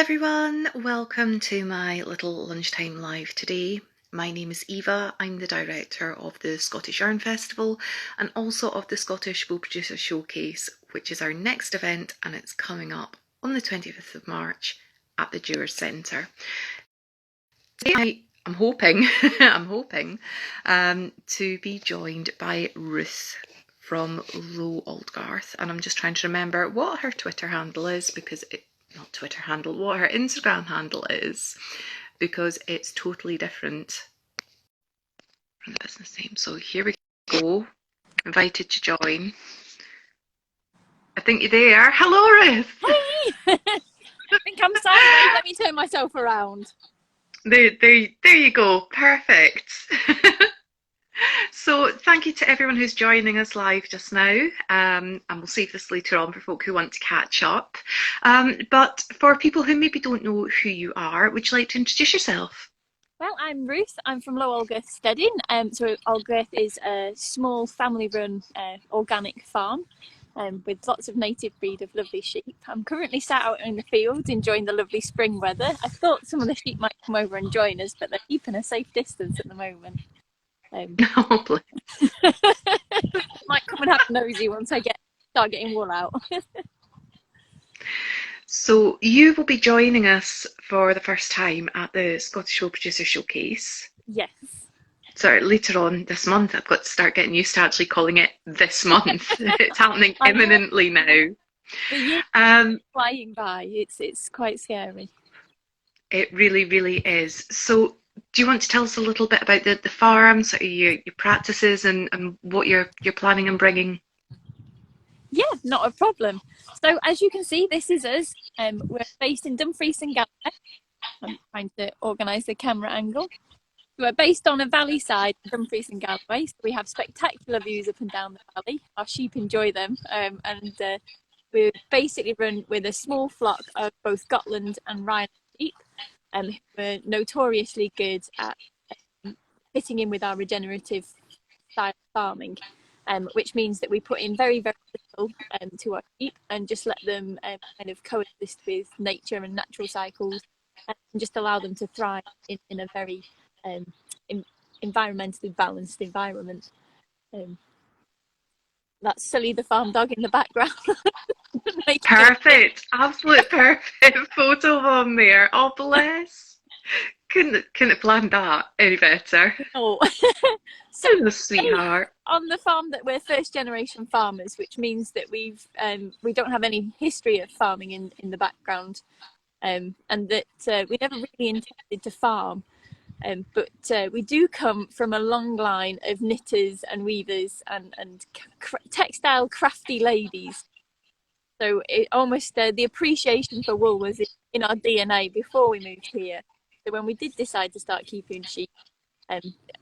everyone, welcome to my little lunchtime live today. My name is Eva, I'm the director of the Scottish Yarn Festival and also of the Scottish Wool Producer Showcase, which is our next event, and it's coming up on the 25th of March at the Dewar Centre. Today I'm hoping to be joined by Ruth from Low Auldgirth, and I'm just trying to remember what her Twitter handle is, because not Twitter handle, what her Instagram handle is, because it's totally different from the business name. So here we go. Invited to join. I think you're there. Hello, Ruth. Hey! I think I'm sideways. Let me turn myself around. There you go. Perfect. So thank you to everyone who's joining us live just now, and we'll save this later on for folk who want to catch up. But for people who maybe don't know who you are, would you like to introduce yourself? Well, I'm Ruth. I'm from Low Auldgirth Steading. So Auldgirth is a small family-run organic farm with lots of native breed of lovely sheep. I'm currently sat out in the field enjoying the lovely spring weather. I thought some of the sheep might come over and join us, but they're keeping a safe distance at the moment. Oh, please. Might come and have a nosy once I start getting wool out. So you will be joining us for the first time at the Scottish Wool Producer Showcase. Yes. So later on this month. I've got to start getting used to actually calling it this month. It's happening imminently now. The year flying by. It's quite scary. It really, really is. So do you want to tell us a little bit about the farm, sort of your practices and what you're planning on bringing? Yeah, not a problem. So as you can see, this is us. We're based in Dumfries and Galloway. I'm trying to organise the camera angle. We're based on a valley side of Dumfries and Galloway, so we have spectacular views up and down the valley. Our sheep enjoy them, and we're basically run with a small flock of both Gotland and Rhineland sheep, who are notoriously good at fitting in with our regenerative style of farming. Which means that we put in very, very little to our sheep and just let them kind of coexist with nature and natural cycles, and just allow them to thrive in a very environmentally balanced environment. That's Sully the farm dog in the background. Perfect, absolute perfect photo on there. Oh, bless. Couldn't have planned that any better. Oh. So the sweetheart. On the farm that we're first generation farmers, which means that we don't have any history of farming in the background, and that we never really intended to farm, but we do come from a long line of knitters and weavers and textile crafty ladies. So it almost the appreciation for wool was in our DNA before we moved here. So when we did decide to start keeping sheep,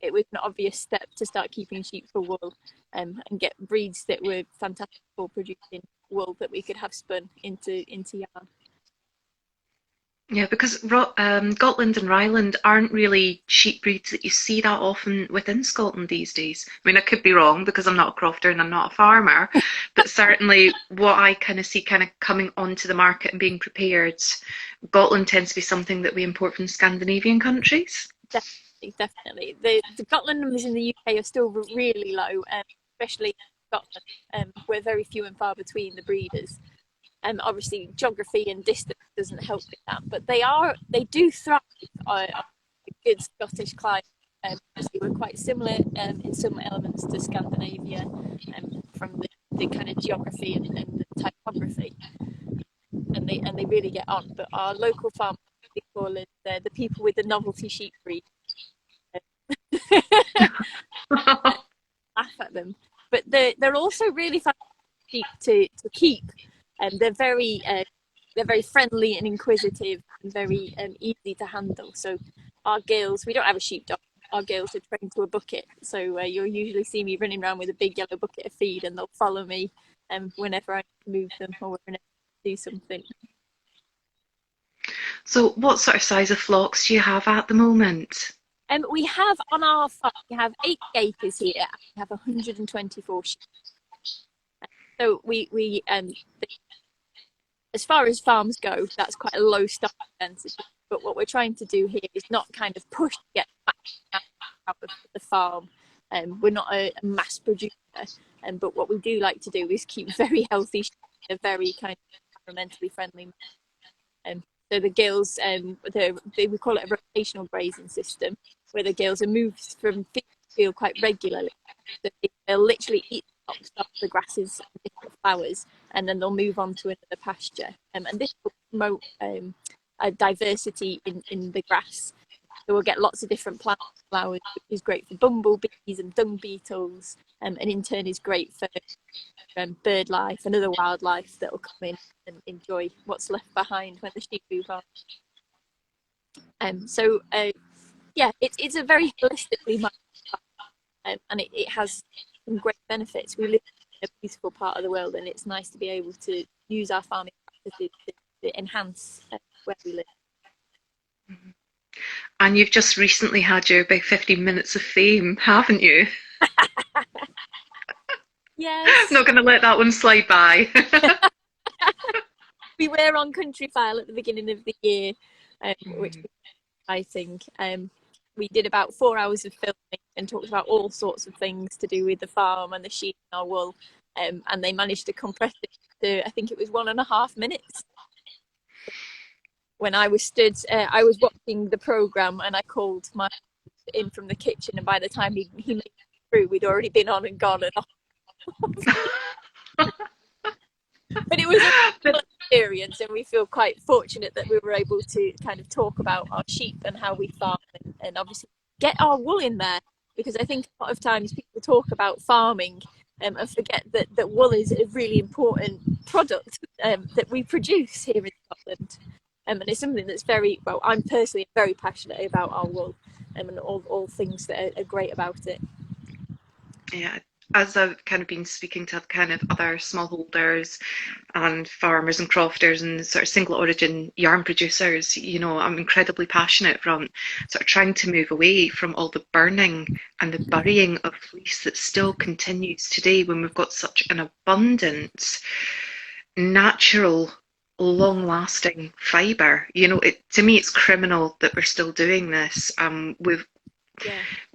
it was an obvious step to start keeping sheep for wool, and get breeds that were fantastic for producing wool that we could have spun into yarn. Yeah, because Gotland and Ryland aren't really sheep breeds that you see that often within Scotland these days. I mean, I could be wrong because I'm not a crofter and I'm not a farmer, but certainly what I kind of see kind of coming onto the market and being prepared, Gotland tends to be something that we import from Scandinavian countries. Definitely. The Gotland numbers in the UK are still really low, especially Scotland. We're very few and far between the breeders. Obviously, geography and distance doesn't help with that, but they do thrive on a good Scottish climate. Obviously, we're quite similar in some elements to Scandinavia, from the kind of geography and the typography, and they really get on. But our local farmers, they call it the people with the novelty sheep breed. Laugh at them, but they're also really fun sheep to keep, and they're very friendly and inquisitive and very easy to handle. So our girls, we don't have a sheepdog. Our girls are trained to a bucket, so you'll usually see me running around with a big yellow bucket of feed, and they'll follow me whenever I move them or whenever I do something. So what sort of size of flocks do you have at the moment? We have on our farm, we have 8 acres here, and we have 124 sheep. So we as far as farms go, that's quite a low staff density. But what we're trying to do here is not kind of push to get out of the farm. We're not a mass producer, but what we do like to do is keep very healthy sheep in a very kind of environmentally friendly manner. So the gills, we call it a rotational grazing system, where the gills are moved from field to field quite regularly. So they'll literally eat the tops of the grasses and different flowers, and then they'll move on to another pasture. And this will promote a diversity in the grass. So we'll get lots of different plants and flowers, which is great for bumblebees and dung beetles, and in turn is great for bird life and other wildlife that will come in and enjoy what's left behind when the sheep move on. It's a very holistically minded farm, and it has some great benefits. We live in a beautiful part of the world, and it's nice to be able to use our farming practices to enhance where we live. Mm-hmm. And you've just recently had your big 15 minutes of fame, haven't you? Yes. I'm not going to let that one slide by. We were on Country File at the beginning of the year, which was exciting. We did about 4 hours of filming and talked about all sorts of things to do with the farm and the sheep and our wool, and they managed to compress it to, I think it was 1.5 minutes. When I was stood, I was watching the programme and I called my in from the kitchen, and by the time he made it through, we'd already been on and gone and off. But it was a good experience, and we feel quite fortunate that we were able to kind of talk about our sheep and how we farm, and obviously get our wool in there, because I think a lot of times people talk about farming and forget that wool is a really important product that we produce here in Scotland. And it's something that's very, well, I'm personally very passionate about our wool, and all things that are great about it. Yeah, as I've kind of been speaking to kind of other smallholders and farmers and crofters and sort of single origin yarn producers, you know, I'm incredibly passionate from sort of trying to move away from all the burning and the burying of fleece that still continues today when we've got such an abundant, natural, long-lasting fibre. You know, to me, it's criminal that we're still doing this. We're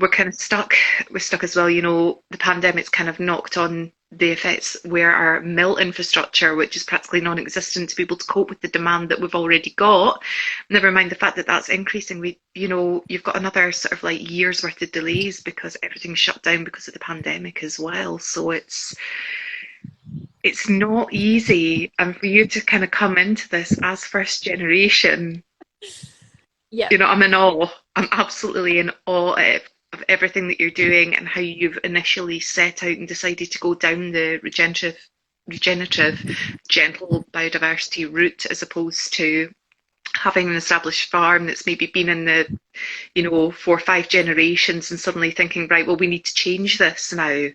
kind of stuck. We're stuck as well. You know, the pandemic's kind of knocked on the effects where our mill infrastructure, which is practically non-existent to be able to cope with the demand that we've already got. Never mind the fact that that's increasing. You've got another sort of like year's worth of delays because everything's shut down because of the pandemic as well. So it's not easy, and for you to kind of come into this as first generation, you know, I'm in awe. I'm absolutely in awe of everything that you're doing and how you've initially set out and decided to go down the regenerative, gentle biodiversity route, as opposed to having an established farm that's maybe been in the, 4 or 5 generations, and suddenly thinking, right, well, we need to change this now.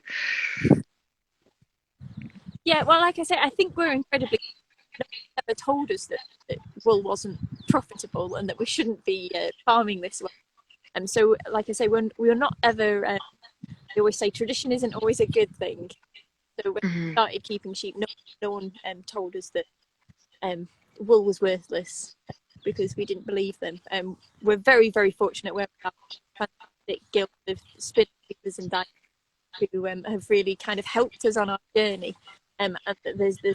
Yeah, well, like I said, I think we're incredibly. No one ever told us that wool wasn't profitable and that we shouldn't be farming this way. And so, like I say, we're not ever. We always say tradition isn't always a good thing. So when we started keeping sheep, no one told us that wool was worthless because we didn't believe them. We're very, very fortunate where we have fantastic guild of spin weavers and dyers who have really kind of helped us on our journey. And there's a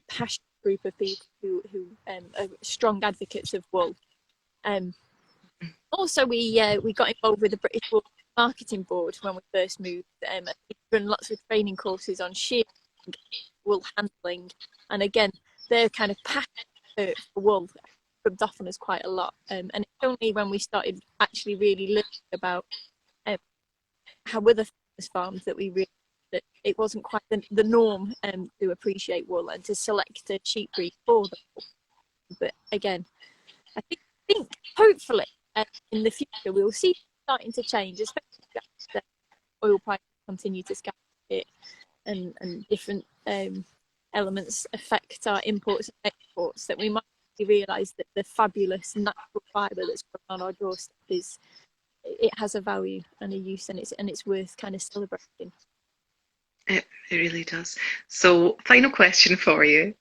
passionate group of people who are strong advocates of wool. Also, we got involved with the British Wool Marketing Board when we first moved. We run lots of training courses on shearing, wool handling, and again, their kind of passion for wool rubbed off on us quite a lot. And it's only when we started actually really learning about how other farms that we realised that it wasn't quite the norm to appreciate wool and to select a sheep breed for the wool. But again, I think hopefully in the future we'll see starting to change, especially as oil prices continue to skyrocket and different elements affect our imports and exports, that we might realise that the fabulous natural fibre that's grown on our doorstep it has a value and a use, and it's worth kind of celebrating. It really does. So, final question for you.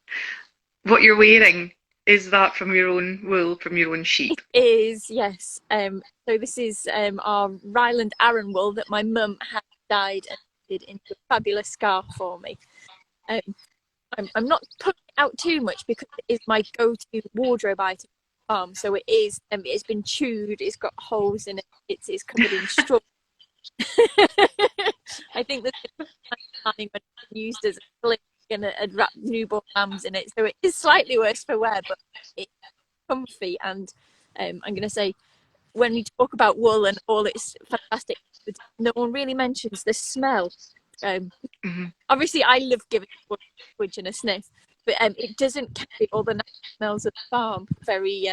what you're wearing, is that from your own wool, from your own sheep? Is, yes. So this is our Ryland Arran wool that my mum had dyed and did into a fabulous scarf for me. Um, I'm not putting it out too much because it is my go-to wardrobe item on the farm. So it is. It's been chewed. It's got holes in it. It's covered in straw. I think there's been planning when it's been used as a sling and wrap newborn lambs in it. So it is slightly worse for wear, but it's comfy. And I'm going to say, when we talk about wool and all its fantastic, no one really mentions the smell. Mm-hmm. Obviously, I love giving twitch and a sniff, but it doesn't carry all the natural smells of the farm very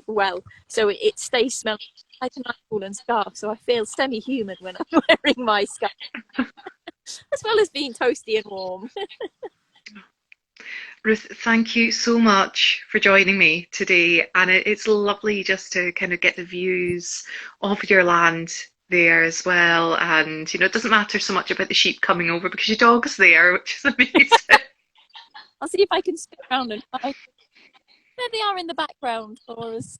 well. So it stays smelling like a nice woolen scarf. So I feel semi-human when I'm wearing my scarf, as well as being toasty and warm. Ruth, thank you so much for joining me today. And it's lovely just to kind of get the views of your land there as well. And, you know, it doesn't matter so much about the sheep coming over because your dog's there, which is amazing. I'll see if I can spin around and find there they are in the background for us.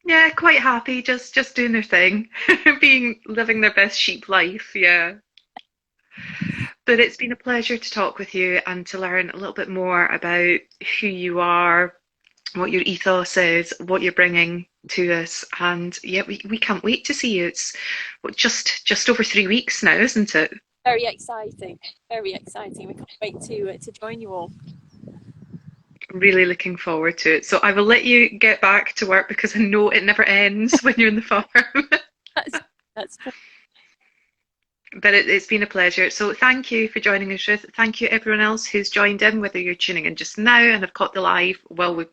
Yeah, quite happy, just doing their thing, living their best sheep life, yeah. But it's been a pleasure to talk with you and to learn a little bit more about who you are, what your ethos is, what you're bringing to us. And yeah, we can't wait to see you. It's just over 3 weeks now, isn't it? Very exciting. Very exciting. We can't wait to join you all. Really looking forward to it. So I will let you get back to work because I know it never ends when you're in the farm. That's But it's been a pleasure. So thank you for joining us, Ruth. Thank you everyone else who's joined in, whether you're tuning in just now and have caught the live while we've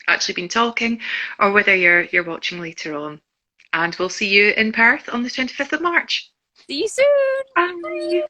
actually been talking, or whether you're watching later on. And we'll see you in Perth on the 25th of March. See you soon. Bye.